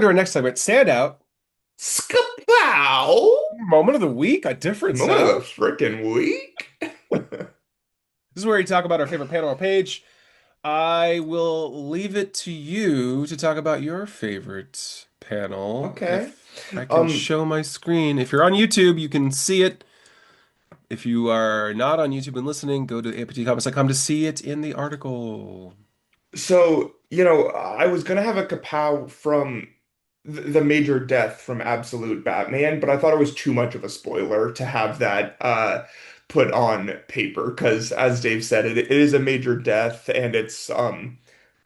into our next segment, Standout, Skapow! Moment of the Week, a different Moment of the sound. frickin' week. This is where we talk about our favorite panel or page. I will leave it to you to talk about your favorite panel. Okay. If I can Um, show my screen. If you're on YouTube, you can see it. If you are not on YouTube and listening, go to AIPTComics.com to see it in the article. I was gonna have a kapow from the major death from Absolute Batman, but I thought it was too much of a spoiler to have that put on paper, because as Dave said, it is a major death, and it's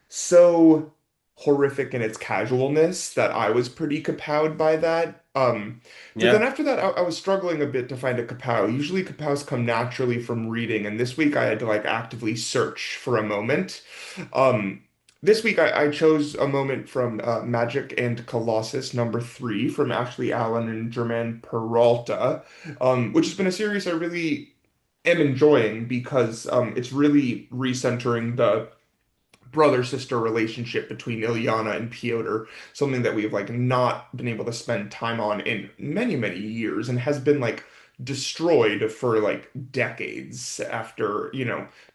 so horrific in its casualness that I was pretty kapowed by that. But then Yeah. after that, I was struggling a bit to find a kapow. Usually kapows come naturally from reading, and this week I had to like actively search for a moment. Um, this week I chose a moment from Magik and Colossus #3 from Ashley Allen and Germaine Peralta, which has been a series I really am enjoying because it's really recentering the brother-sister relationship between Ilyana and Pyotr, something that we've like not been able to spend time on in many, many years and has been like destroyed for like decades after,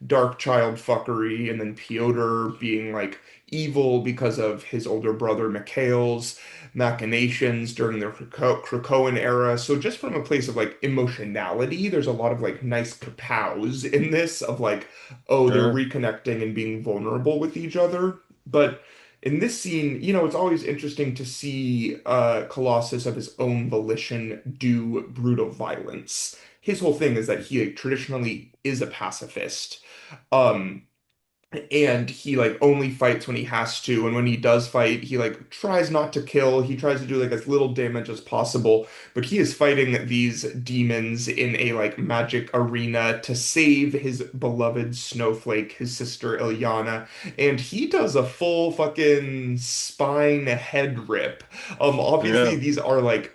dark child fuckery and then Pyotr being like evil because of his older brother Mikhail's machinations during the Krakoan era. So just from a place of like emotionality, there's a lot of like nice kapows in this of like, oh, they're Sure. reconnecting and being vulnerable with each other. But in this scene, it's always interesting to see Colossus of his own volition do brutal violence. His whole thing is that he like, traditionally is a pacifist. Um, and he like only fights when he has to, and when he does fight he like tries not to kill, he tries to do like as little damage as possible, but he is fighting these demons in a like magic arena to save his beloved snowflake, his sister Ilyana, and he does a full fucking spine head rip. Obviously Yeah. these are like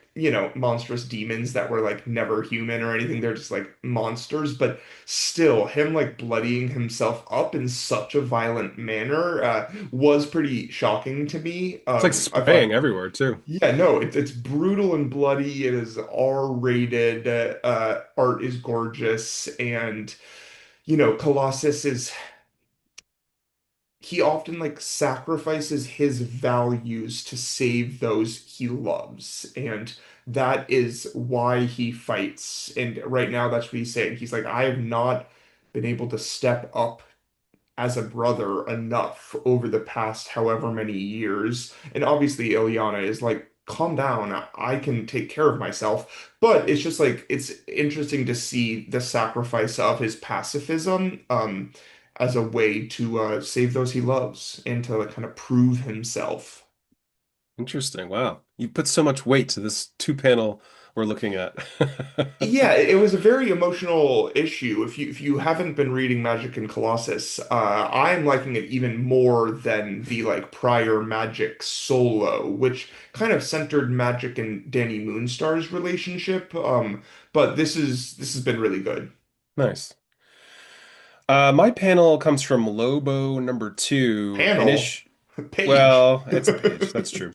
monstrous demons that were like never human or anything, they're just like monsters, but still, him like bloodying himself up in such a violent manner was pretty shocking to me. It's like I thought, spraying everywhere too. yeah, no, it's brutal and bloody. It is R-rated. Art is gorgeous, and Colossus is he often like sacrifices his values to save those he loves, and that is why he fights. And right now, that's what he's saying. He's like, I have not been able to step up as a brother enough over the past however many years. And obviously, Ilyana is like, calm down, I can take care of myself. But it's just like, it's interesting to see the sacrifice of his pacifism, as a way to save those he loves and to like, kind of prove himself. Interesting. Wow. You put so much weight to this two panel we're looking at. Yeah, it was a very emotional issue. If you haven't been reading Magic and Colossus, I'm liking it even more than the like prior Magic solo, which kind of centered Magic and Danny Moonstar's relationship. But this has been really good. Nice. My panel comes from Lobo #2, an Panel, ish. page. Well, it's a page. That's true.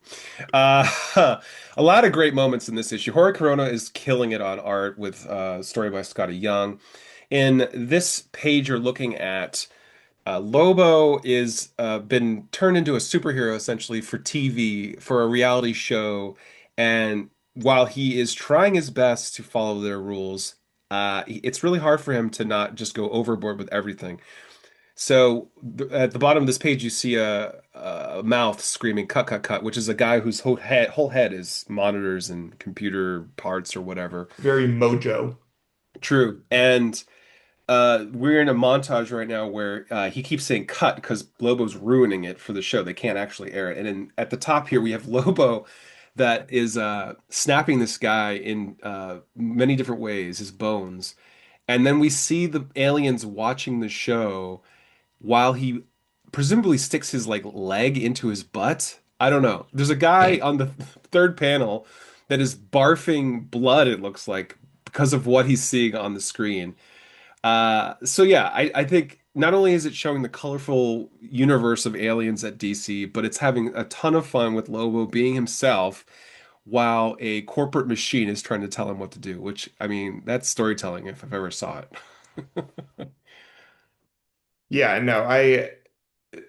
Uh, a lot of great moments in this issue. Jorge Corona is killing it on art with story by Skottie Young. In this page, you're looking at Lobo is been turned into a superhero essentially for TV, for a reality show, and while he is trying his best to follow their rules, it's really hard for him to not just go overboard with everything. So at the bottom of this page, you see a mouth screaming "cut, cut, cut," which is a guy whose whole head is monitors and computer parts or whatever. Very mojo. True, and we're in a montage right now where he keeps saying cut because Lobo's ruining it for the show. They can't actually air it. And then at the top here, we have Lobo that is snapping this guy in many different ways, his bones. And then we see the aliens watching the show while he presumably sticks his like leg into his butt. I don't know. There's a guy on the third panel that is barfing blood, it looks like, because of what he's seeing on the screen. So yeah, I think not only is it showing the colorful universe of aliens at DC, but it's having a ton of fun with Lobo being himself while a corporate machine is trying to tell him what to do, which I mean, that's storytelling if I've ever saw it. Yeah, no,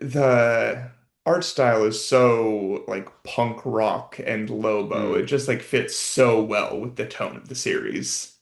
the art style is so like punk rock and Lobo. It Mm. just like fits so well with the tone of the series.